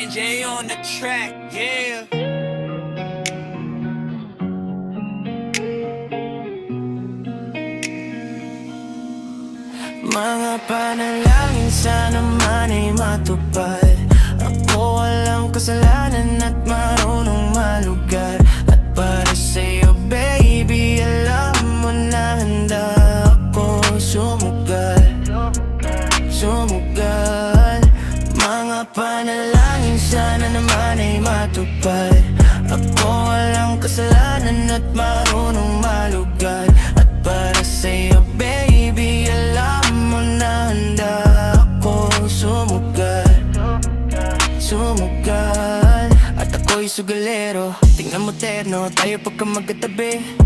AJ on the track, yeah. Mga panalangin sana man ay matupad. Ako walang kasalanan at marunong malugar. At para sa'yo baby, alam mo na handa ako sumugal. Sumugal. Mga panalangin sana naman ay matupad. Ako walang kasalanan at marunong malugar. At para sa'yo baby, alam mo na handa ako sumugal. Sumugal. At ako'y sugalero, tingnan mo terno, tayo pagka magkatabi.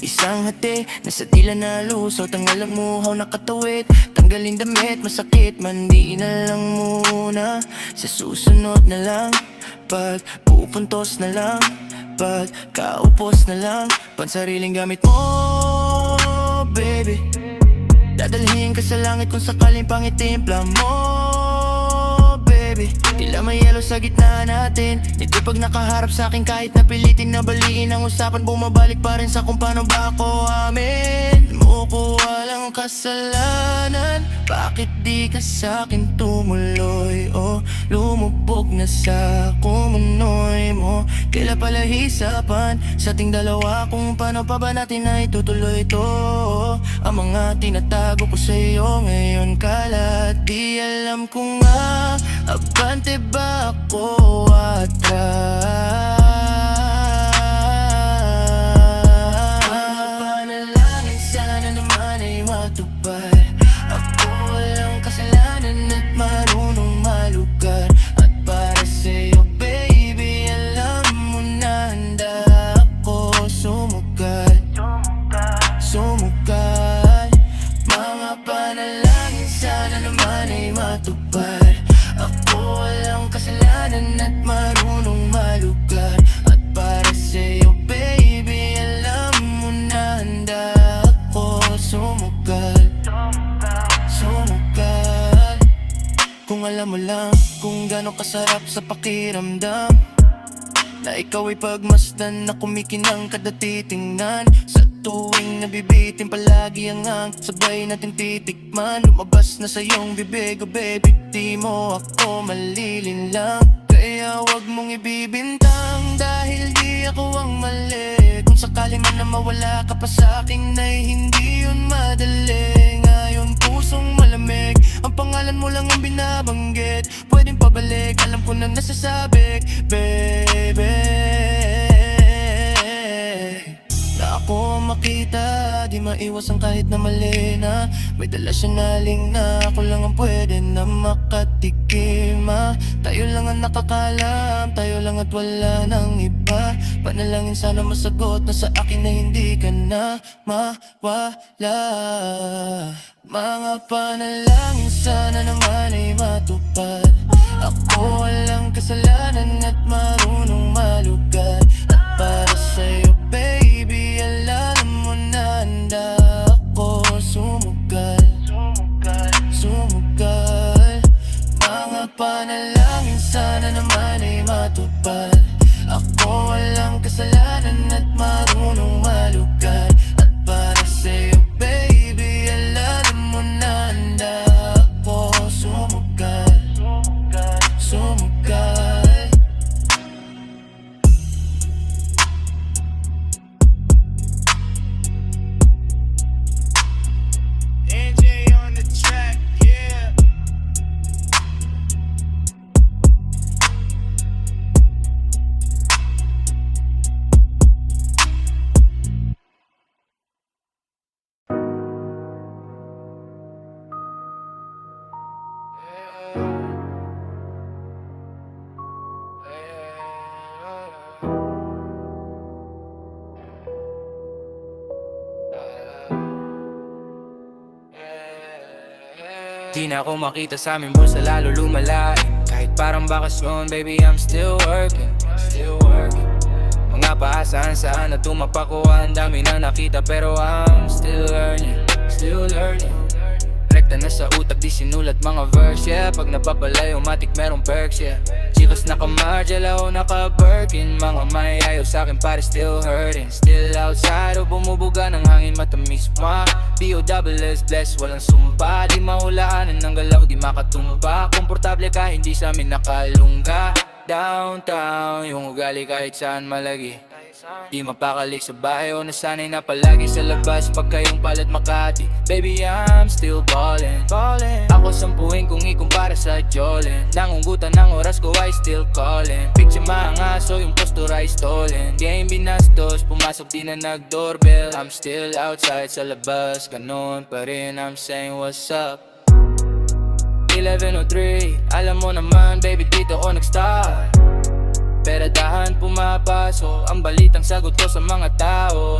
Isang hati, nasa tila na lusot, ang alang muhaw nakatawid. Tanggalin damit, masakit man, di na lang muna. Sa susunod na lang, pag pupuntos na lang, pag kaupos na lang, pansariling gamit mo, baby. Dadalhin ka sa langit kung sakaling pangitimpla mo, baby. Tila may yelo sa gitna natin. Hindi pag nakaharap sa akin kahit napilitin na baliin ang usapan, bumabalik pa rin sa kung paano ba ako amin. Mo ko walang kasalanan, bakit di ka sa'kin tumuloy? O lumubog na sa kumunoy mo. Kailan pala hisapan sa ating dalawa kung paano pa ba natin na itutuloy ito? Ang mga tinatago ko sa'yo ngayon kalat, di alam kung nga abante ba ako atras. Panalangin sana naman ay matupad. Ako walang kasalanan at marunong malugar. At para sa'yo baby, alam mo na handa ako sumugal. Sumugal. Mga panalangin sana naman ay matupad. Ako walang kasalanan at marunong malugar. At para sa'yo baby, alam mo na handa ako sumugal. Sumugal. Kung alam mo lang kung gano'ng kasarap sa pakiramdam na ikaw ay pagmasdan na kumikinang kada titingnan. Sa tuwing nabibitin palagi ang ang sabay natin titikman. Lumabas na sa iyong bibig, oh baby, di mo ako malilinlang. Kaya wag mong ibibintang dahil di ako ang mali. Kung sakali man na mawala ka pa sa'kin ay hindi yun madali. Ngayon pusong malamig, ang pangalan mo lang ang binabanggit. Pwedeng pabalik, alam ko na nasasabik, baby. Na ako makita, di maiwas ang kahit na mali na. May dala siya naling na ako lang ang pwede na makatikima. Tayo lang ang nakakalam, tayo lang at wala nang iba. Panalangin sana masagot na sa akin na hindi ka na mawala. Mga panalangin sana naman ay matupad. Ako walang kasalanan at marunong malugar. At para sa'yo baby, alam mo na handa ako sumugal. Sumugal. Mga panalangin sana naman ay matupad. Ako walang kasalanan at marunong malugar. At para sa'yo baby, alam mo na handa ako sumugal. Sumugal. AJ on the track, yeah. Di na ako makita sa amin bulsa lalo lumalain. Kahit parang bakasyon, baby, I'm still working. Still working. Mga paasahan saan na tumapak ko, ang dami na nakita pero I'm still learning. Still learning. Rekta na nasa utak di sinulat mga verse, yeah. Pag napapalayo matik merong perks, yeah. Chicos naka-Margiela o naka-Birkin, mga may ayaw sa'kin pare still hurting. Still outside o bumubuga ng hangin matamis pa. B.O.S. bless, walang sumpa. Di mahulaanan ng galaw, di makatumba. Komportable ka, hindi sa amin nakalungga. Downtown, yung ugali kahit saan malagi. Di mapakalik sa bahay o nasanay na palagi sa labas pagka yung palad Makati. Baby, I'm still ballin'. Ako sampuin kung ikumpara sa Jolin. Nangungutan ng oras ko, I still callin'. Picture mga aso, yung postura ay stolen. Game binastos, pumasok di na nag-doorbell. I'm still outside sa labas, ganon pa rin I'm saying what's up. 11:03, alam mo naman baby dito ako nag-start. Peradahan pumapasok, ang balitang sagot ko sa mga tao.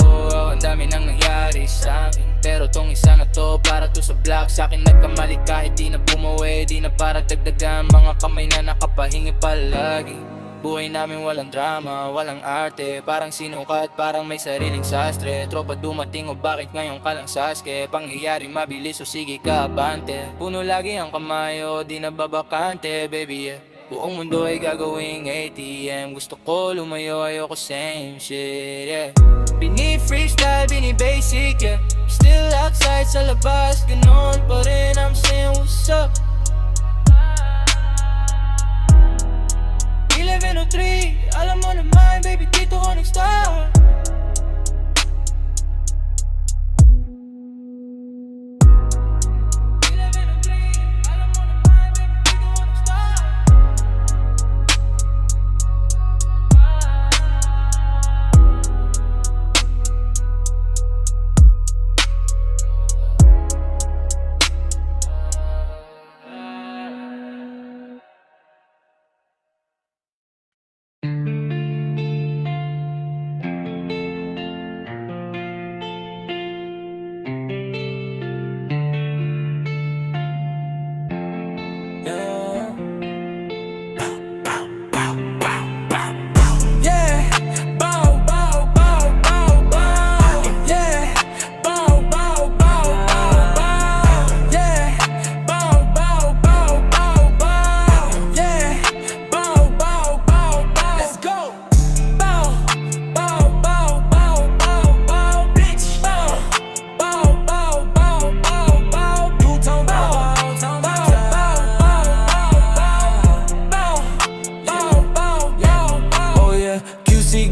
Ang dami nang nangyari sa akin, pero tong isa na to para to sa block. Sa'kin nagkamali kahit di na bumawi, di na para dagdagan. Mga kamay na nakapahingi palagi. Buhay namin walang drama, walang arte. Parang sinukat, parang may sariling sastre. Tropa dumating o bakit ngayon ka lang saske? Pangyayari mabilis o sige ka abante. Puno lagi ang kamay o di na babakante, baby, yeah. Buong mundo ay gagawing ATM. Gusto ko lumayo, ayoko same shit, yeah. Bini-freestyle, bini-basic, yeah. Still outside sa labas, ganon pa rin I'm saying what's up. 11:03, alam mo naman baby dito ako nag-start.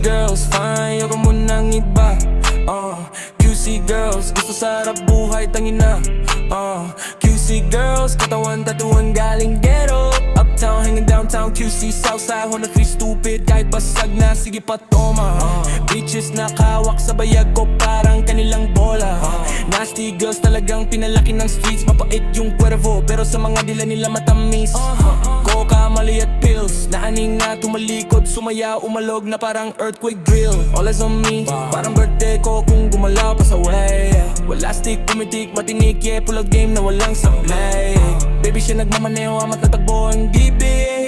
Girls, fine, ayoko mo nang iba. QC girls, gusto sarap buhay, tangin na. QC girls, katawan, tatuan, galing ghetto. Uptown, hanging downtown, QC Southside, 103 stupid, kahit basag na, sige pa toma. Bitches nakawak sa bayag ko, parang kanilang bola. Nasty girls, talagang pinalaki ng streets. Mapait yung cuervo, pero sa mga dila nila matamis. Coca, mali at pills, naaning na tumalikod, sumaya, umalog na parang earthquake drill. All eyes on me, parang birthday ko kung gumalaw pa sa way. Wala stick, pumitik, matinik, yeah, pull out game na walang sablay. Baby siya nagmamaneho, amat natagbo ang gibi.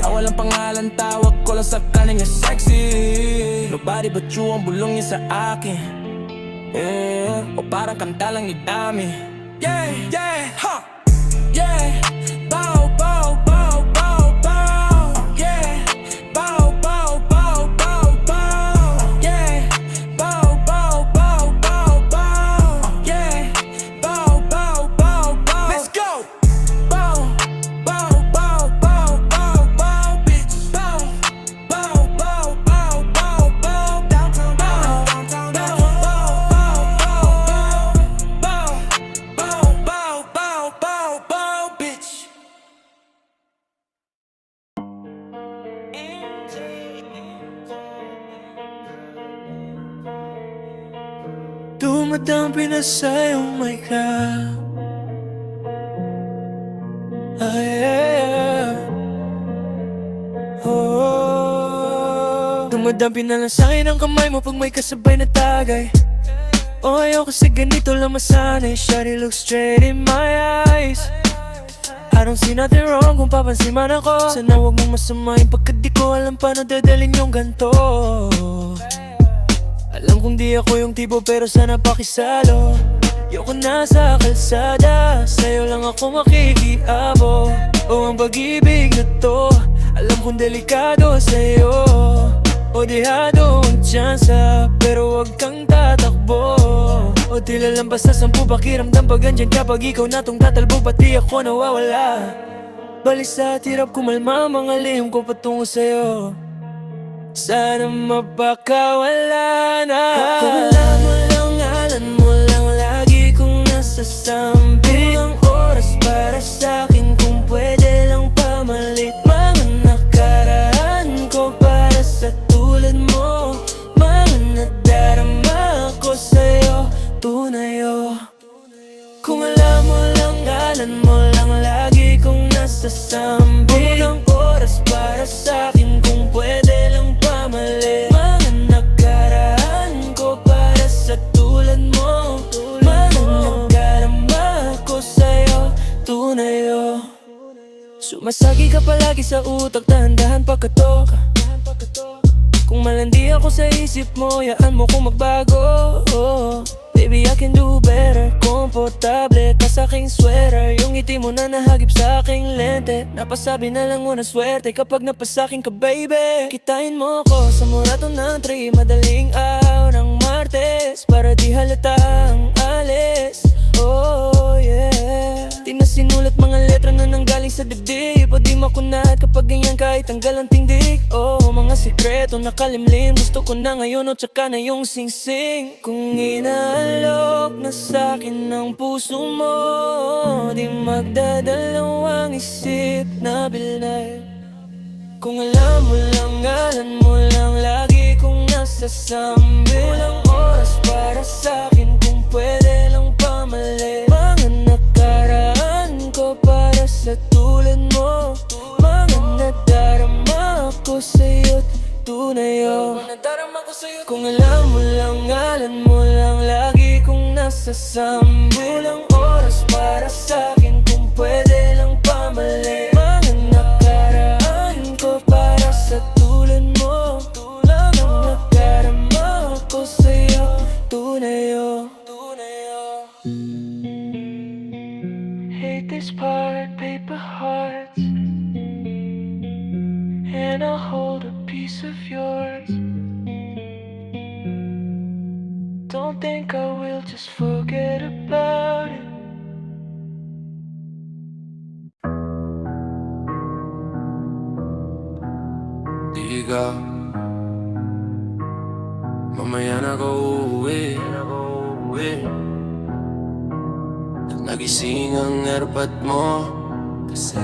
Walang pangalan, tawag ko lang sa kanin niya sexy. Nobody but you ang bulong niya sa akin, yeah. O parang kanta lang ni Dami. Yeah, yeah, ha! Yeah, bow, bow, bow, bow, bow. Yeah, bow, bow, bow, bow, bow. Yeah, bow, bow, bow, bow, bow. Yeah, bow, bow, bow, bow. Let's go! Bow, bow, bow, bow, bow, bow, bitch. Bow, bow, bow, bow, bow, bow. Downtown, downtown, downtown, bow, bow, bow, bow, bow, bow, bow, bow, bitch. Dumadampi na sa'yo, my God. Yeah. Oh, dumadampi na lang sa'kin ang kamay mo pag may kasabay na tagay. Oh, ayaw kasi ganito lang masanay. Shawty, look straight in my eyes. I don't see nothing wrong kung papansin man ako. Sana wag mong masamahin pagkat di ko alam paano dadalhin yung ganto. Alam kong di ako yung tipo pero sana pakisalo. Ayoko na sa kalsada, sa'yo lang ako makikiabo. O ang pag-ibig na to, alam kong delikado sa'yo. O dehado ang tsansa, pero wag kang tatakbo. O tila lang basta 10 pakiramdam pag andyan kapag ikaw na tong tatalbo, pati ako nawawala. Balisa at hirap kumalma, mga lihim ko patungo sa'yo. Sana mapakawala na. Kung alam mo lang, alam mo lang, lagi kong nasasambi. Ang oras para sa'kin, kung pwede lang pamalit mga nakaraan ko para sa tulad mo. Mga nadarama ko sa'yo, tunay oh. Kung alam mo lang, alam mo lang, lagi kong nasasambi. Ang oras para sa'kin, kung pwede lang pamalit mga nakaraan ko para sa tulad mo. Mga nadarama ko sa'yo, tunay oh. Sumasagi ka palagi sa utak, dahan-dahan pagkatok. Kung malandi ako sa isip mo, yaan mo kung magbago. Baby, I can do better. Komportable ka sa aking sweater. Yung ngiti mo na nahagip sa aking lente. Napasabi na lang mo na swerte kapag napasakin ka, baby. Kitain mo ko sa murato ng tree, madaling araw ng Martes, para di halata ang alis. Oh yeah. Di na sinulat mga letra na nanggaling sa dibdib. O di makunat kapag ganyan kahit tanggal ang tindig. Oh, mga sikreto nakalimlim, gusto ko na ngayon o tsaka na yung sing-sing. Kung inaalok na sa'kin ng puso mo, di magdadalawang isip na bilay. Kung alam mo lang, alam mo lang, lagi kong nasasambi. Walang oras para sa'kin, kung pwede lang pamalit mga nakaraan ko para sa tulad mo. Mga nadarama ko sa'yo't tunay oh. Kung alam mo lang, lagi kong nasasambi. Walang oras para sa'kin, kung pwede lang pamalit mga nakaraan ko para sa tulad mo. Mga nadarama ko sa'yo, tunay oh. Hate this part, paper hearts, and I'll hold a piece of yours. Don't think I will just forget about it. Di ka, mamaya na ako uuwi. At nagising ang airpot mo kasi,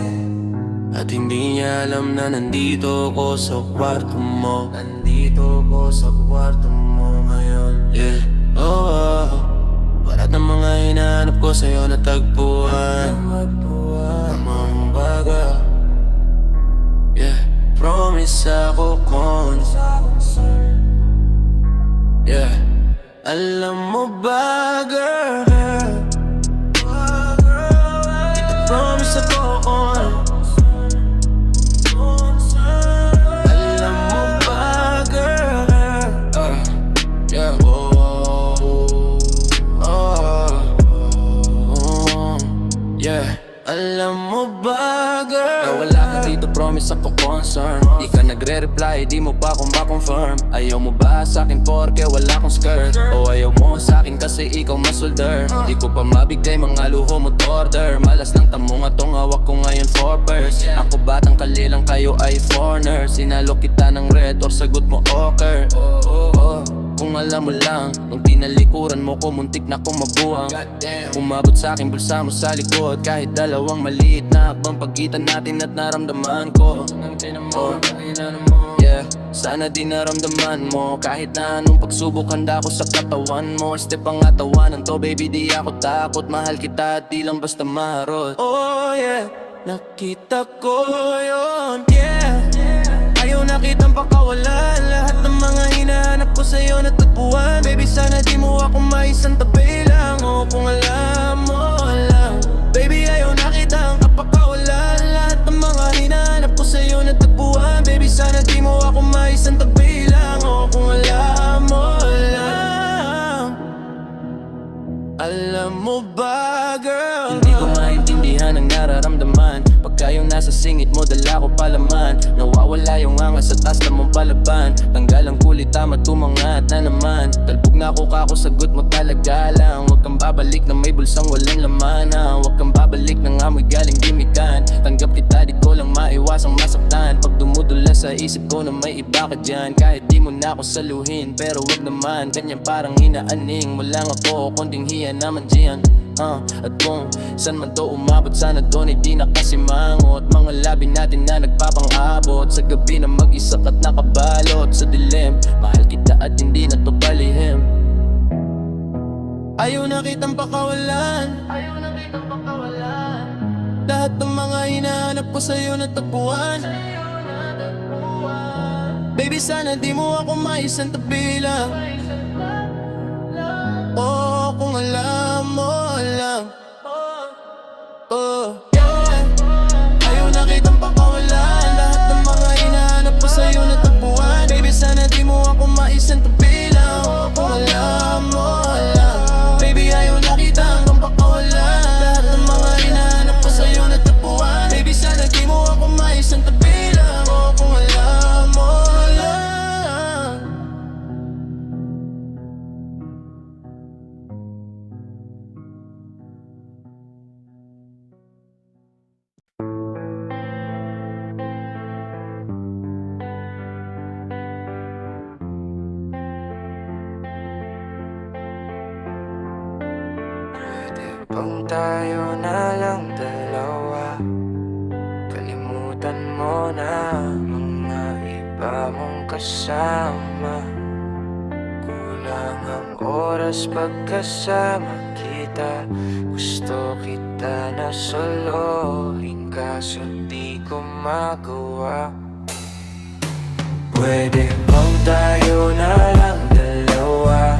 at hindi niya alam na nandito ko sa kwarto mo. Nandito ko sa kwarto mo ngayon. Yeah, oh. Parat ng mga hinahanap ko sa'yo natagpuan. Tamang baga. Yeah, promise ako kon. Yeah, alam mo ba girl, kita promise ako kon. Alam mo ba girl, na wala ka dito, promise ako concern. Di ka nagre-reply, di mo pa akong ma-confirm. Ayaw mo ba sa'kin porke wala akong skirt? O ayaw mo sa'kin kasi ikaw masolder? Di ko pa mabigay mga luho mo't order. Malas ng tamo nga tong hawak ko ngayon for birds. Ako batang kalilang, kayo ay foreigner. Sinalo kita ng red or sagot mo okher. Kung alam mo lang, nung tinalikuran mo ko, muntik na kong mabuhang. Umabot sa'king bulsa mo sa likod, kahit dalawang maliit na hakbang pagitan natin at naramdaman ko. Yeah, sana di naramdaman mo, kahit na anong pagsubok handa ko sa katawan mo. Step ang atawanan to, baby di ako takot. Mahal kita at di lang basta maharot. Oh yeah, nakita ko yun, yeah. Ayaw na kitang pakawalan, lahat ng mga hinahanap ko sa'yo natagpuan. Baby sana di mo ako maisang tabi lang. O kung alam mo lang, baby ayaw na kitang kapakawalan, lahat ng mga hinahanap ko sa'yo natagpuan. Baby sana di mo ako maisang tabi lang. O kung alam mo lang, Alam mo ba, girl? Hindi ko maintindihan ang nararamdaman Pagka yung nasa singit mo, dala ko palaman Nawawala yung angas at taas na mong palaban Tanggal ang kulit, tama tumangat na naman Talbog na ako kako, sagot mo talaga lang Huwag kang babalik na may bulsang walang laman Huwag kang babalik ng amoy galing gimikan Tanggap kita, di ko lang maiwasang masaktan Pag dumudula sa isip ko na may iba ka dyan Kahit di mo na ako saluhin, pero wag naman Ganyan parang hinaaning mo lang ako Konting hiya naman diyan At kung saan man to umabot, sana doon ay di nakasimangot Mga labi natin na nagpapang-abot Sa gabi na mag-isa ka't nakabalot Sa dilim, mahal kita at hindi na to balihim Ayaw na kitang pakawalan Lahat ng mga hinahanap ko sa'yo natagpuan Baby, sana di mo ako maisang tabi lang Oh, kung alam mo lang Oh, yeah. Ayaw na kitang pakawalan Lahat ng mga hinahanap ko sa'yo natagpuan Baby, sana di mo ako maisang tabi lang Oh, kung alam mo lang Baby, ayaw na kitang pakawalan Lahat ng mga hinahanap ko sa'yo natagpuan Baby, sana di mo ako maisang tabi lang Oh, kung alam mo lang Pang tayo na lang dalawa Kalimutan mo na mga iba mong kasama Kulang ang oras pagkasama kita Gusto kita na solohin kaso di ko magawa Pwede bang tayo na lang dalawa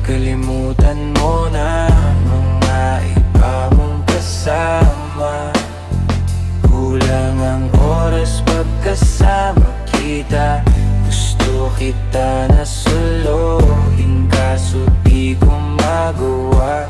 Kalimutan mo na mga iba mong kasama Kulang ang oras pagkasama kita Gusto kita na solohin kaso di ko magawa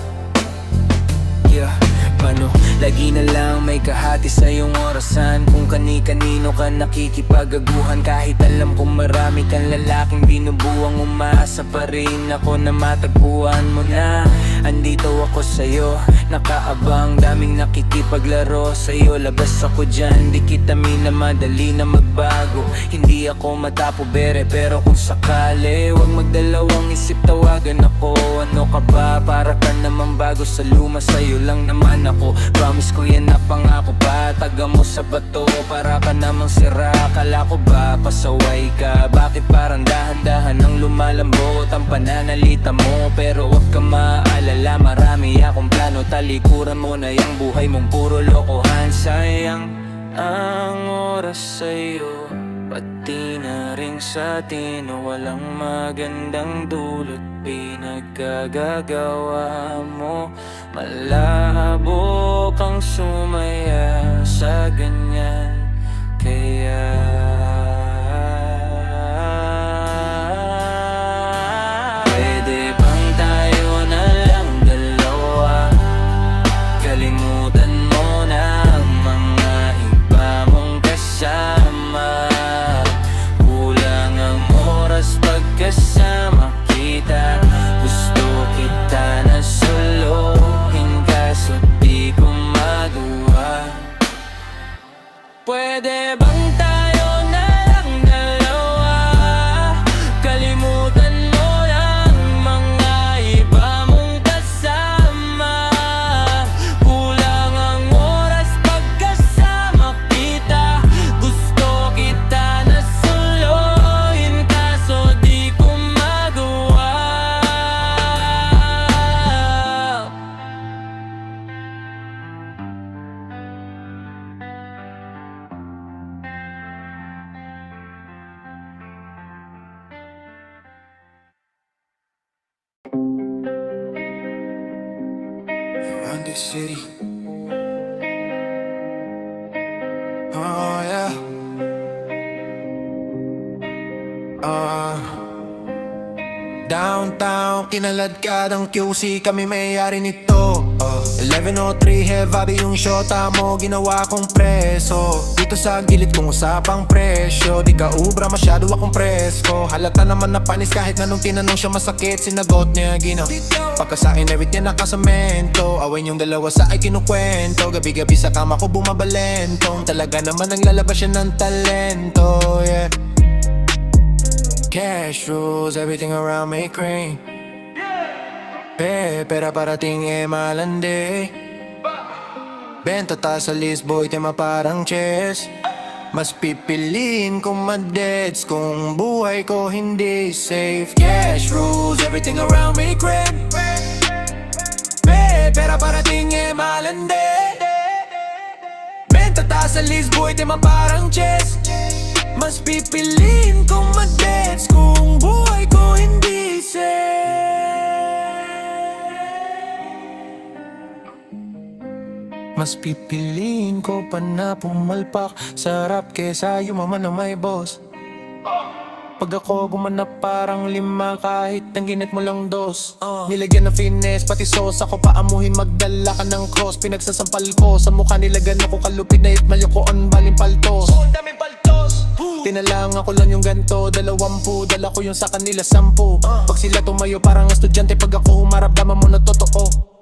Yeah, paano? Lagi na lang may kahati sa iyong orasan Kung kani-kanino ka nakikipagaguhan Kahit alam kong marami kang lalaking binubuwang Umaasa pa rin ako na matagpuan mo na Andito ako sa'yo, nakaabang Daming nakikipaglaro sa'yo Labas ako dyan, di kita minamadali na magbago Hindi ako matapobere pero kung sakali Huwag magdalawang isip, tawagan ako Ano ka ba? Para ka naman bago sa luma Sa'yo lang naman ako Promise ko yan na pangako pa Taga mo sa bato para ka namang sira Kala ko ba pasaway ka? Bakit parang dahan-dahan ang lumalambot Ang pananalita mo pero wag ka maalala Marami akong plano Talikuran mo na yung buhay mong puro lokohan Sayang ang oras sa'yo Pati na rin sa atin walang magandang dulot Pinagkagagawa mo Malabo kang sumaya sa ganyan Kaya Pwede bang tayo na lang dalawa Kalimutan mo na ang mga iba mong kasama Kulang ang oras pagkasama kita Gusto kita na solohin kaso di ko magawa Pwede bang tayo na lang dalawa Kalimutan mo lang mga iba mong kasama Kulang ang oras pagkasama kita Gusto kita na solohin kaso di ko magawa Around this city Oh yeah Downtown Downtown, kinaladkadang QC, kami may-ari nito 1103 Heavy yung shota mo, ginawa kong preso. Dito sa gilid kong usapang presyo, di ka ubra, masyado akong presko. Halata naman na panis kahit na nung tinanong siya masakit, sinagot niya ginaw. Pagkasain everything niya nakasamento, away yung dalawa sa ay kinukwento. Gabi-gabi sa kama ko bumabalentong, talaga naman ang lalabas siya ng talento, yeah. Cash rules, everything around me cream. Pera parating malandi. Benta ta sa list boy, tema parang chess. Mas pipiliin kong madeds kung buhay ko hindi safe. Cash rules, everything around me cream. Pera parating malandi. Benta ta sa list boy, tema parang chess. Mas pipiliin kong madeds kung buhay ko hindi safe. Mas pipiliin ko pa na pumalpak sa rap kesa yumaman na may boss. Pag ako gumanap parang 5 kahit ang ginit mo lang 2 Nilagyan ng finesse pati sauce, ako paamuhin magdala ka ng cross. Pinagsasampal ko sa mukha nilagyan ako kalupit na itmalyo ko on baling paltos. Tinalang ako lang yung ganto, 20, dala ko yung sa kanila 10. Pag sila tumayo parang estudyante, pag ako humarap daman mo na totoo.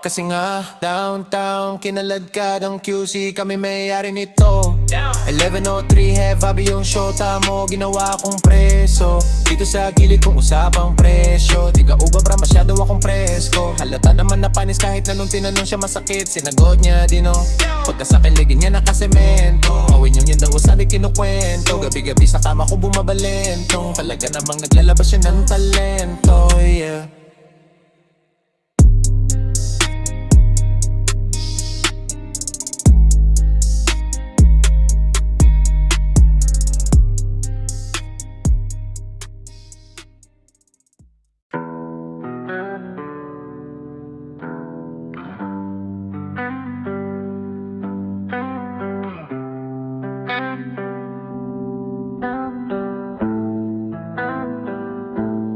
Kasi nga, downtown, kinaladkadang QC, kami may-ari nito 1103 Heavy yung shota mo, ginawa kong preso. Dito sa gilid kong usapang presyo, di ka ubabra, masyado akong presko. Halata naman na panis kahit na nung tinanong siya masakit, sinagot niya dino. Pagka sa kiligin niya nakasemento, awin yung yun daw sabi kinukwento. Gabi-gabi sa kama ko bumabalentong, talaga namang naglalabas siya ng talento, yeah.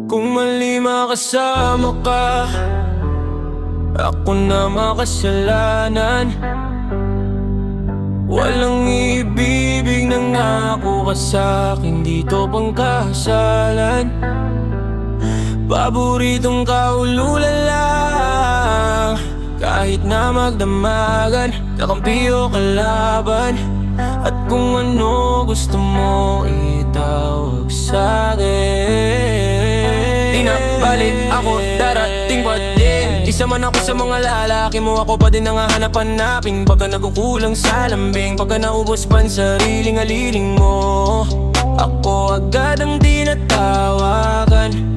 Kung mali makasama ka, ako na makasalanan. Walang ibibig ng ako ka sa'kin, dito pang kasalan. Paboritong kaululan lang, kahit na magdamagan, kakampi o kalaban. At kung ano gusto mo itawag sa'kin, di na balik ako, darating pa din. Isa man ako sa mga lalaki mo, ako pa din ang hahanap-hanapin. Pagka nagkukulang sa lambing, pagka naubos pa ang sariling aliling mo, ako agad ang tinatawagan.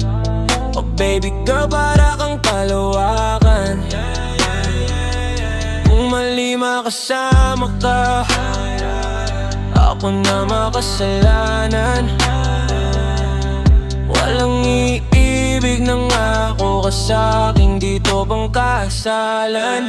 Oh baby girl, para kang kalawakan. Kung mali makasama ka, ako na makasalanan. Walang iibig ng ako ka sa'king, dito pang kasalan.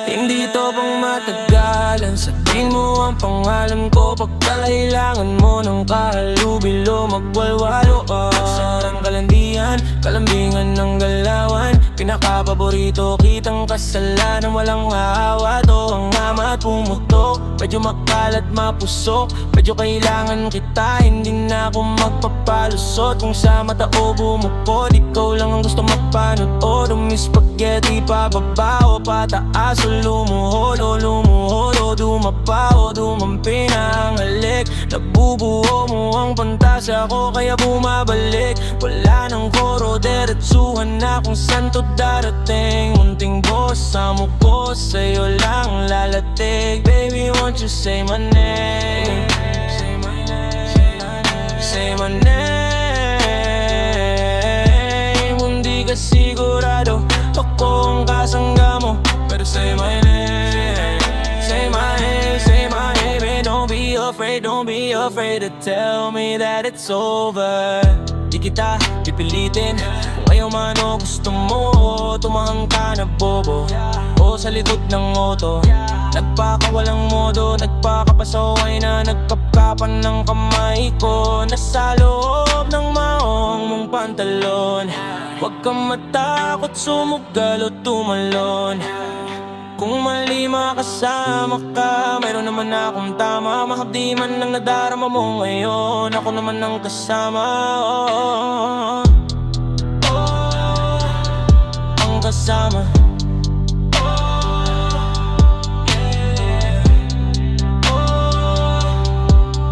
Hindi to pang matagalan, sabihin mo ang pangalan ko pag kailangan mo ng kahalubilo, magwalwalo ang kalandian, kalambingan ng galawan. Pinakapaborito kitang kasalanan, walang hawa to ang ama at pumutok. Medyo makalat mapusok, medyo kailangan kita, hindi na ako magpapalusot. Kung sa mata o bumukod, ikaw lang ang gusto mapanood. O dumi spaghetti, pababa o pataas, o lumuhod o lumuhod, o dumapa o dumampi na ang halik. Nabubuo mo ang pantasya ko kaya bumabalik. Wala nang koro, diretsuhan na kung saan to darating. Munting boss, amo ko sa'yo lang lalatig. Baby, won't you say my name? Say my name, say my name. Kung di ka sigurado, ako ang kasangga mo, pero say my name. Say my name, say my name. And don't be afraid to tell me that it's over. Di kita pipilitin, kung Ayaw man o gusto mo, tumahang ka na bobo o sa likod ng auto. Nagpakawalang modo, nagpakapasaway na nagkapkapan ng kamay ko. Nasa loob ng maong mong pantalon. Huwag kang matakot, sumugal o tumalon. Kung mali makasama ka, mayroon naman akong tama. Mahapdi man ang nadarama mo ngayon, ako naman ang kasama. Ang kasama.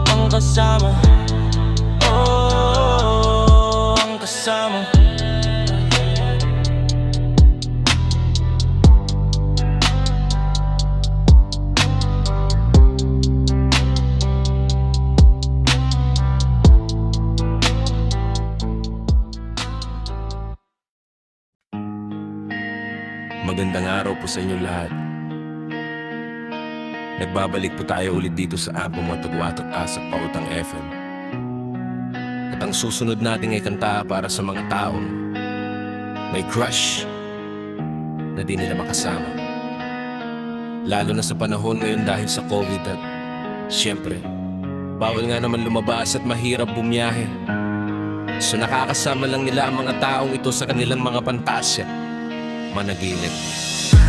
Ang kasama. Ang kasama. Magandang araw po sa inyo lahat. Nagbabalik po tayo ulit dito sa Ampo Matugwatot sa Pautang FM. At ang susunod nating ikanta para sa mga taong may crush na di nila makasama. Lalo na sa panahon ngayon dahil sa COVID at syempre, bawal nga naman lumabas at mahirap bumiyahe. So nakakasama lang nila ang mga taong ito sa kanilang mga pantasya, managinip.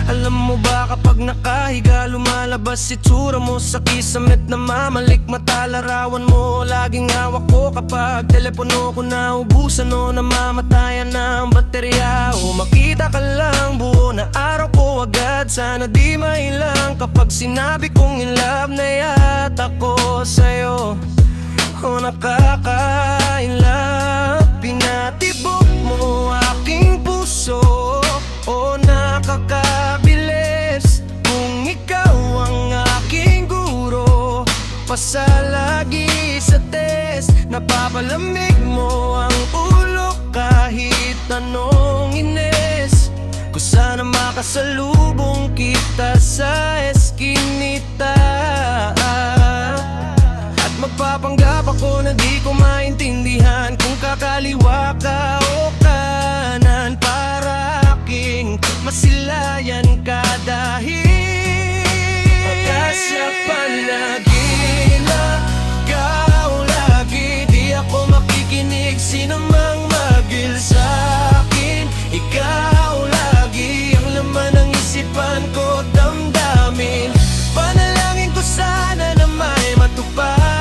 Alam mo ba kapag nakahiga, lumalabas itsura mo sa kisamit na mamalik mata. Larawan mo, laging hawak ko kapag telepono ko naubusan o namamatayan na ang baterya. O makita ka lang, buo na araw ko agad. Sana di mailang kapag sinabi kong in love na yata ko sa'yo. O nakakainlove, pinatibok mo aking puso. O nakakabilis kung ikaw ang aking guro. Pasalagi sa test, napapalamig mo ang ulo kahit anong ines. Kung sana makasalubong kita sa eskinita. At magpapanggap ako na di ko maintindihan kung kakaliwa ka o kanan. Para masilayan ka dahil pagkasya panaginip, ikaw lagi. Di ako makikinig, sino mang magil sa'kin. Ikaw lagi ang laman ng isipan ko, damdamin. Panalangin ko sana na may matupad.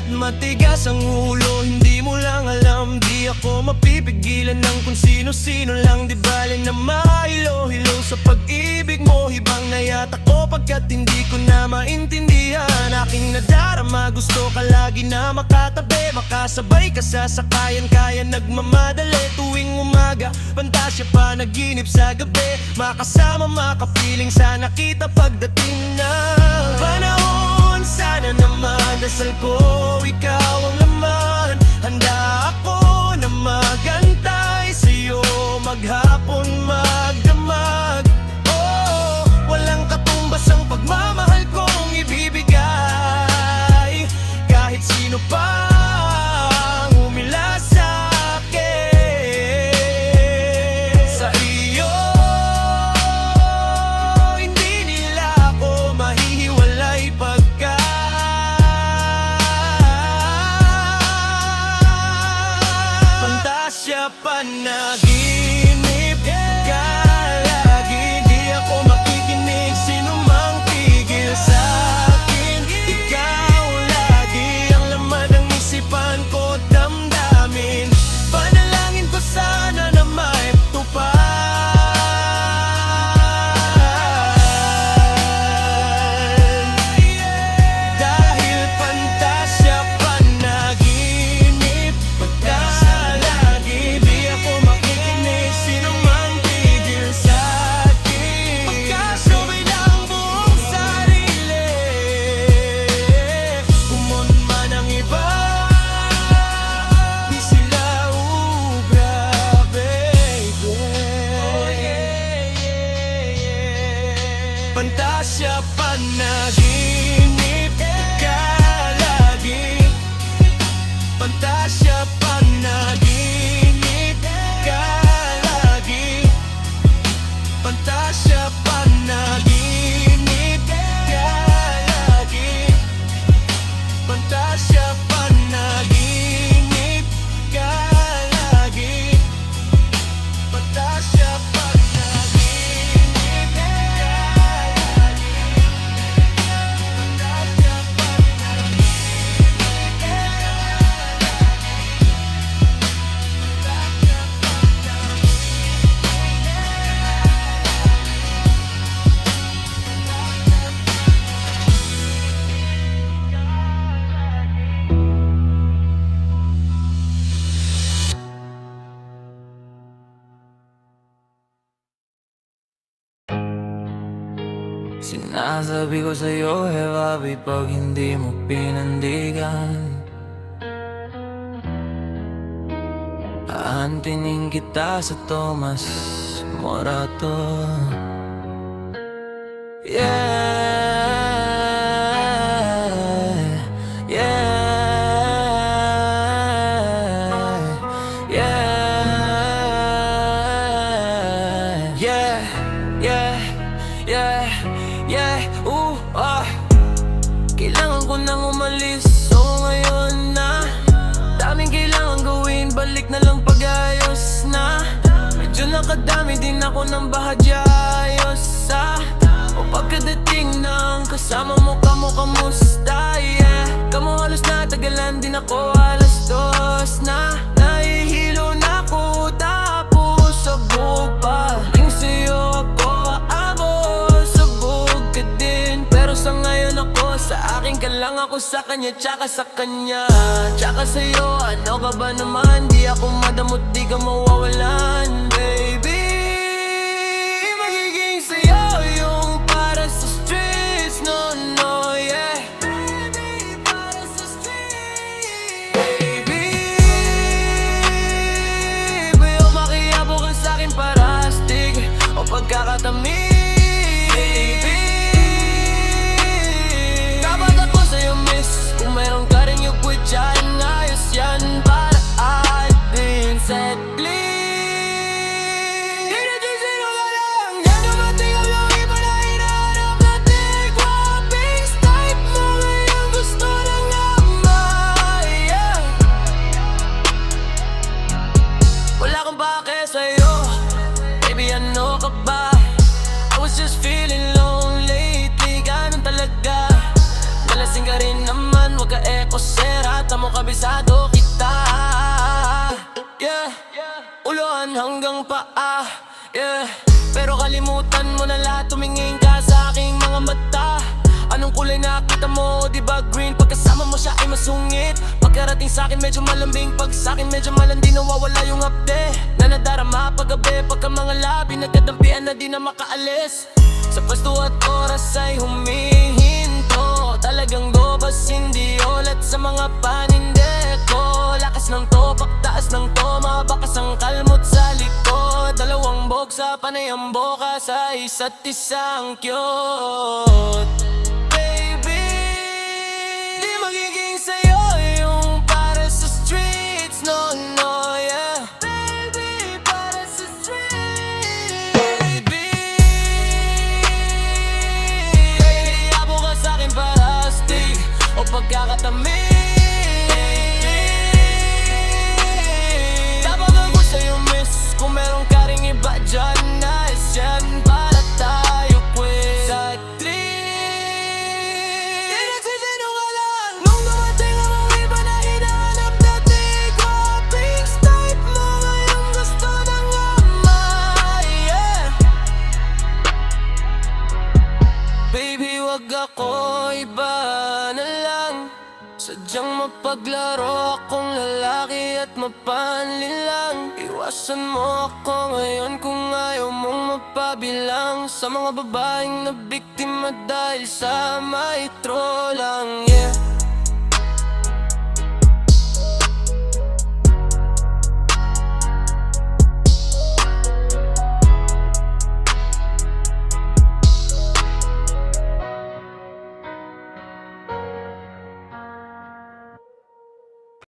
Matigas ang ulo, hindi mo lang alam. Di ako mapipigilan ng kung sino-sino lang. Di bale na mahilo-hilo sa pag-ibig mo. Hibang na yata ko pagkat hindi ko na maintindihan. Aking nadarama, gusto ka lagi na makatabi. Makasabay ka sa sakayan, kaya nagmamadali. Tuwing umaga, pantasya panaginip sa gabi. Makasama, makapiling, sana kita pagdating na panahon. Sana naman dasal ko, ikaw ang laman. Handa ako na magantay sa'yo, maghapon, magdamag. Oh, walang katumbas ang pagmamahal kong ibibigay. Kahit sino pa ang umila sa'kin. Sa iyo, hindi nila ako mahihiwalay pagka pantasya panaginip ka lagi. Di ako makikinig, sino mang tigil sa'kin. Ikaw lagi ang laman ng isipan ko, damdamin. Panalangin ko sana na may tupad. Dahil pantasya panaginip Sinasabi ko sa'yo, heavy pag hindi mo pinandigan. Aantinin kita sa Tomas Morato. Yeah, yeah, yeah, yeah, yeah, yeah, yeah, Kailangan ko nang umalis, so ngayon na. Daming kailangan gawin, balik na lang pag-ayos na. Medyo nakadami din ako ng bahadya-ayos o pagkadating ng kasama mo, kamusta, yeah. Kamu halos natagalan din ako, alas 2 na. Nahihilo na ako, tapos sabog pa. Ling sa'yo ako, sabog ka din. Pero sa ngayon ako, sa akin ka lang, ako sa kanya, tsaka sa kanya. Tsaka sa'yo, ano ka ba naman? Di ako madamot, di ka mawawalan, baby. Magiging sa'yo yung para sa streets, no, no, yeah. Baby, para sa streets, baby. Bayo makiyabo ka sa'kin para astig o pagkakatamis, baby. Dapat ako sa'yo, miss. Kung meron ka rin yung quit dyan, ayos yan para ating set clean. Sino ka lang? Yan dumating ang yung iba na hinahanap natin. Guwapings type mo ngayon gusto ng ama, yeah. Wala kang pake sa'yo, baby, ano ka ba? I was just feeling lonely lately, ganun talaga. Nalasing ka rin naman, wag ka ekosera. Tamo kabisado kita, yeah. Ulohan hanggang paa, yeah. Pero kalimutan mo na lahat, tumingin ka sa aking mga mata. Anong kulay nakita mo, di ba green? Pagkasama mo siya ay masungit. Pagkarating sa'kin medyo malambing, pag sa'kin medyo malandi, nawawala yung hapde na nadarama paggabi. Pagka mga labi nagkadampian na di na makaalis. Sa pwesto at oras ay humihinto. Talagang gobas, hindi ulat sa mga paninde ko. Lakas ng topak, taas ng toma, bakas ang kalmot sa likod. Dalawang boksa, panay ang boka sa isa't isang cute. Baby, di magiging sa'yo yung para sa streets, no, no, yeah. Baby, para sa streets, baby. Iyabo ka sa'kin para astig o pagkakatamis. Dapat ako sa'yo, miss. Kung meron ka ring iba dyan, nice yan para tayo quit. Sa clean, di nagsisino ka lang. Nung dumating ang mga iba na hinahanap natin. Guwapings type mo ngayon gusto ng ama, yeah. Baby, wag ako, iba na lang. Sadyang mapaglaro akong lalaki at mapanlin lang. Iwasan mo ako ngayon kung ayaw mong mapabilang sa mga babaeng na biktima dahil sa maitro lang, yeah.